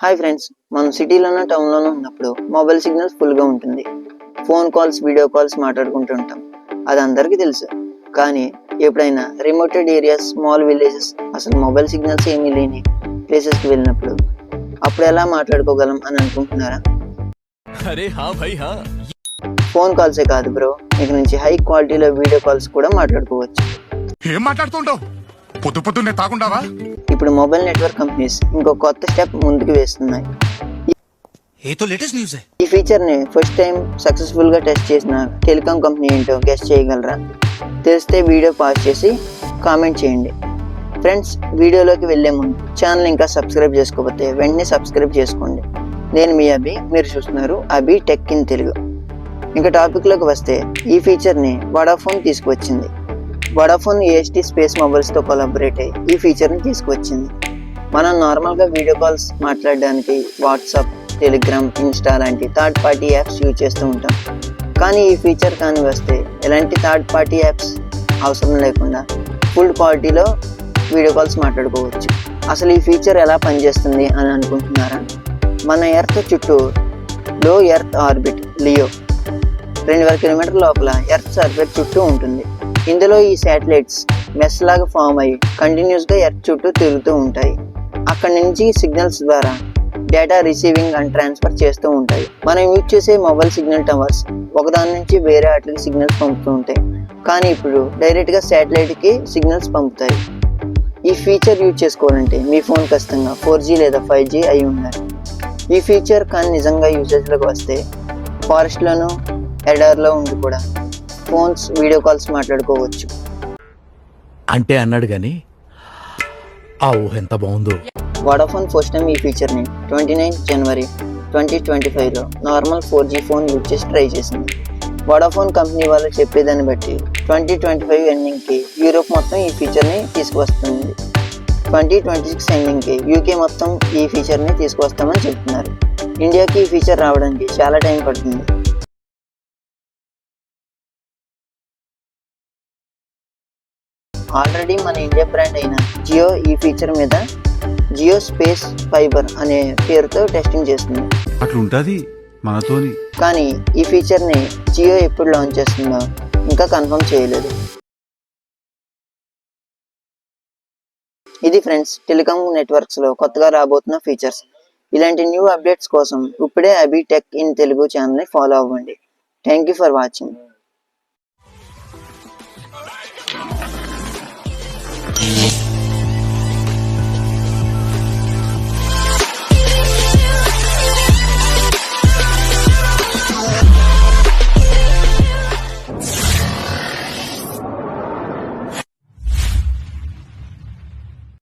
Hi friends, మనం సిటీలోనో టౌన్లోనో ఉన్నప్పుడు mobile signals ఫుల్గా ఉంటుంది. ఫోన్ కాల్స్, వీడియో కాల్స్ మాట్లాడుకుంటూ ఉంటాం. అది అందరికీ తెలుసు. కానీ ఎప్పుడైనా రిమోటెడ్ ఏరియాస్, స్మాల్ విలేజెస్, అసలు మొబైల్ సిగ్నల్స్ ఏమీ లేని ప్లేసెస్కి వెళ్ళినప్పుడు అప్పుడు ఎలా మాట్లాడుకోగలం అని అనుకుంటున్నారా? ఫోన్ కాల్సే కాదు బ్రో, ఇక నుంచి హై క్వాలిటీలో వీడియో కాల్స్ కూడా మాట్లాడుకోవచ్చు. ఏం మాట్లాడుతుంటావు? పొద్దున్నే తాగుండావా? ఇప్పుడు మొబైల్ నెట్వర్క్ కంపెనీస్ ఇంకో కొత్త స్టెప్ ముందుకు వేస్తున్నాయి. ఈ ఫీచర్ ని ఫస్ట్ టైం సక్సెస్ఫుల్ గా టెస్ట్ చేసిన టెలికాం కంపెనీ ఏంటో గెస్ట్ చేయగలరా? తెలిస్తే వీడియో పాజ్ చేసి కామెంట్ చేయండి. ఫ్రెండ్స్, వీడియోలోకి వెళ్లే ముందు ఛానల్ ఇంకా సబ్స్క్రైబ్ చేసుకోకపోతే వెంటనే సబ్స్క్రైబ్ చేసుకోండి. నేను మీ అభి, మీరు చూస్తున్నారు అభి టెక్ ఇన్ తెలుగు. ఇంకా టాపిక్ లోకి వస్తే, ఈ ఫీచర్ ని వడాఫోన్ తీసుకువచ్చింది. వడాఫోన్ ఏఎస్టీ స్పేస్ మొబైల్స్తో కొలాబరేట్ అయ్యి ఈ ఫీచర్ని తీసుకువచ్చింది. మనం నార్మల్గా వీడియో కాల్స్ మాట్లాడడానికి వాట్సాప్, టెలిగ్రామ్, ఇన్స్టా లాంటి థర్డ్ పార్టీ యాప్స్ యూజ్ చేస్తూ ఉంటాం. కానీ ఈ ఫీచర్ కానీ వస్తే ఎలాంటి థర్డ్ పార్టీ యాప్స్ అవసరం లేకుండా ఫుల్ క్వాలిటీలో వీడియో కాల్స్ మాట్లాడుకోవచ్చు. అసలు ఈ ఫీచర్ ఎలా పనిచేస్తుంది అని అనుకుంటున్నారా? మన ఎర్త్ చుట్టూ లో ఎర్త్ ఆర్బిట్ లియో 2000 కిలోమీటర్ల లోపల ఎర్త్ సర్ఫేస్ చుట్టూ ఉంటుంది. ఇందులో ఈ శాటిలైట్స్ మెస్ లాగా ఫామ్ అయ్యి కంటిన్యూస్గా ఎర్త్ చుట్టూ తిరుగుతూ ఉంటాయి. అక్కడి నుంచి సిగ్నల్స్ ద్వారా డేటా రిసీవింగ్ అండ్ ట్రాన్స్ఫర్ చేస్తూ ఉంటాయి. మనం యూజ్ చేసే మొబైల్ సిగ్నల్ టవర్స్ ఒకదాని నుంచి వేరే వాటికి సిగ్నల్స్ పంపుతూ ఉంటాయి. కానీ ఇప్పుడు డైరెక్ట్గా శాటిలైట్కి సిగ్నల్స్ పంపుతాయి. ఈ ఫీచర్ యూజ్ చేసుకోవాలంటే మీ ఫోన్ ఖచ్చితంగా 4G లేదా 5G అయి ఉండాలి. ఈ ఫీచర్ కానీ నిజంగా యూజెస్లోకి వస్తే ఫారెస్ట్లోనూ ఎడార్లో ఉండి కూడా ఫోన్స్, వీడియో కాల్స్ మాట్లాడుకోవచ్చు అంటే అన్నాడు గాని ఆ ఊహ ఎంత బాగుందో. వడాఫోన్ ఫస్ట్ టైం ఈ ఫీచర్ని 29 జనవరి 2025లో నార్మల్ 4G ఫోన్ యూజ్ చేసి ట్రై చేసింది. వడాఫోన్ కంపెనీ వాళ్ళు చెప్పేదాన్ని బట్టి 2025 ఎండింగ్కి యూరోప్ మొత్తం ఈ ఫీచర్ని తీసుకువస్తుంది. 2026 ఎండింగ్కి యూకే మొత్తం ఈ ఫీచర్ని తీసుకువస్తామని చెప్తున్నారు. ఇండియాకి ఈ ఫీచర్ రావడానికి చాలా టైం పడుతుంది. ఆల్రెడీ మన ఇండియా బ్రాండ్ అయిన జియో ఈ ఫీచర్ మీద జియో స్పేస్ ఫైబర్ అనే పేరుతో టెస్టింగ్ చేస్తుంది. అట్లుంటది మనతోని. కానీ ఈ ఫీచర్ని జియో ఎప్పుడు లాంచ్ చేస్తుందో ఇంకా కన్ఫర్మ్ చేయలేదు. ఇది ఫ్రెండ్స్, టెలికాం నెట్వర్క్స్లో కొత్తగా రాబోతున్న ఫీచర్స్. ఇలాంటి న్యూ అప్డేట్స్ కోసం ఇప్పుడే అభి టెక్ ఇన్ తెలుగు ఛానల్ని ఫాలో అవ్వండి. Thank you for watching.